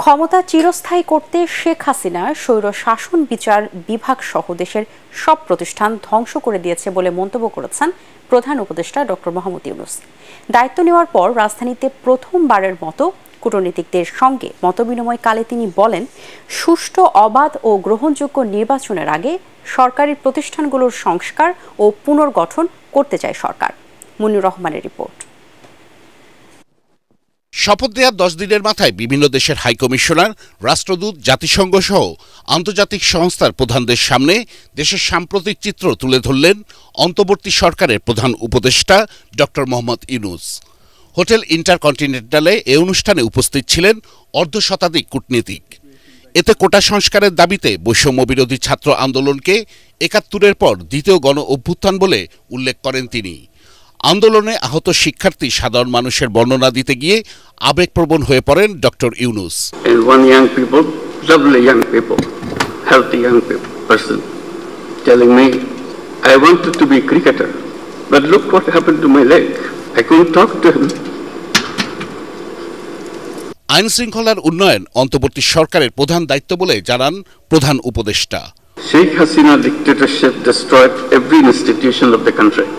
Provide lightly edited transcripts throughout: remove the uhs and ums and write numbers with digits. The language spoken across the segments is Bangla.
ক্ষমতা চিরস্থায়ী করতে শেখ হাসিনা স্বৈর শাসন বিচার বিভাগ সহ দেশের সব প্রতিষ্ঠান ধ্বংস করে দিয়েছে বলে মন্তব্য করেছেন প্রধান উপদেষ্টা ডক্টর মোহাম্মদ ইউনূস। দায়িত্ব নেওয়ার পর রাজধানীতে প্রথমবারের মতো কূটনীতিকদের সঙ্গে মতবিনিময়কালে তিনি বলেন, সুষ্ঠু, অবাধ ও গ্রহণযোগ্য নির্বাচনের আগে সরকারি প্রতিষ্ঠানগুলোর সংস্কার ও পুনর্গঠন করতে চায় সরকার। মুনির রহমানের রিপোর্ট। শপথ নেওয়ার 10 দিনের মাথায় বিভিন্ন দেশের হাইকমিশনার, রাষ্ট্রদূত, জাতিসংঘ সহ আন্তর্জাতিক সংস্থার প্রধানদের সামনে দেশের সাম্প্রতিক চিত্র তুলে ধরলেন অন্তর্বর্তী সরকারের প্রধান উপদেষ্টা ডক্টর মোহাম্মদ ইউনূস। হোটেল ইন্টারকন্টিনেন্টালে এ অনুষ্ঠানে উপস্থিত ছিলেন অর্ধশতাধিক কূটনীতিক। এতে কোটা সংস্কারের দাবিতে বৈষম্য বিরোধী ছাত্র আন্দোলনকে ৭১-এর পর দ্বিতীয় গণ অভ্যুত্থান বলে উল্লেখ করেন তিনি। আন্দোলনে আহত শিক্ষার্থী, সাধারণ মানুষের বর্ণনা দিতে গিয়ে আবেগপ্রবণ হয়ে পড়েন ডক্টর ইউনূস। আইন শৃঙ্খলার উন্নয়ন অন্তর্বর্তী সরকারের প্রধান দায়িত্ব বলে জানান প্রধান উপদেষ্টা। Sheikh Hasina dictatorship destroyed every institution of the country.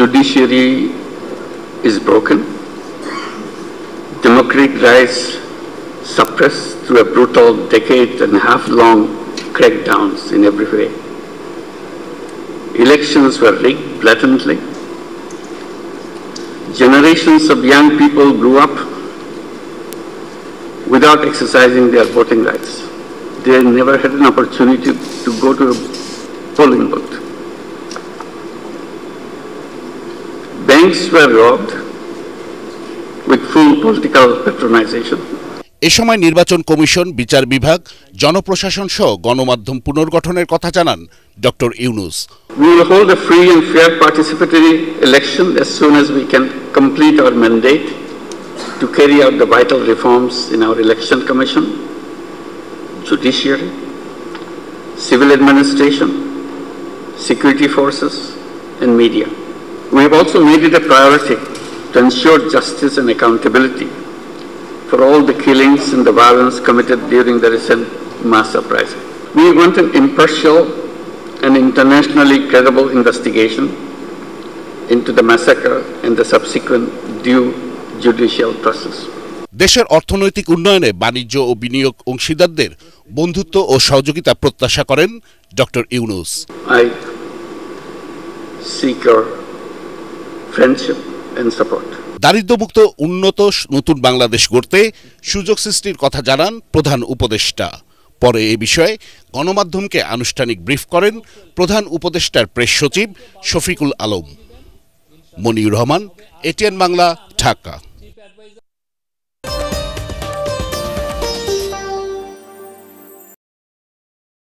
Judiciary is broken. Democratic rights suppressed through a brutal decade-and-a-half-long crackdowns in every way. Elections were rigged blatantly. Generations of young people grew up without exercising their voting rights. They never had an opportunity to go to a polling booth. Banks were robbed with full political patronization. এ সময় নির্বাচন কমিশন, বিচার বিভাগ, জনপ্রশাসন সহ গণমাধ্যম পুনর্গঠনের কথা জানান doctor Yunus. We will hold a free and fair participatory election as soon as we can complete our mandate to carry out the vital reforms in our election commission, judiciary, civil administration, security forces, and media. We have also made it a priority to ensure justice and accountability for all the killings and the violence committed during the recent mass uprising. We want an impartial and internationally credible investigation into the massacre and the subsequent due judicial process. দেশের অর্থনৈতিক উন্নয়নে বাণিজ্য ও বিনিয়োগ অংশীদারদের বন্ধুত্ব ও সহযোগিতা প্রত্যাশা করেন doctor Yunus. I seek your friendship and support. দারিদ্র্যমুক্ত উন্নত নতুন বাংলাদেশ গড়তে সুযোগ সৃষ্টির কথা জানান প্রধান উপদেষ্টা। পরে এ বিষয়ে গণমাধ্যমকে আনুষ্ঠানিক ব্রিফ করেন প্রধান উপদেষ্টার প্রেস সচিব শফিকুল আলম। মনির রহমান, এটিএন বাংলা, ঢাকা।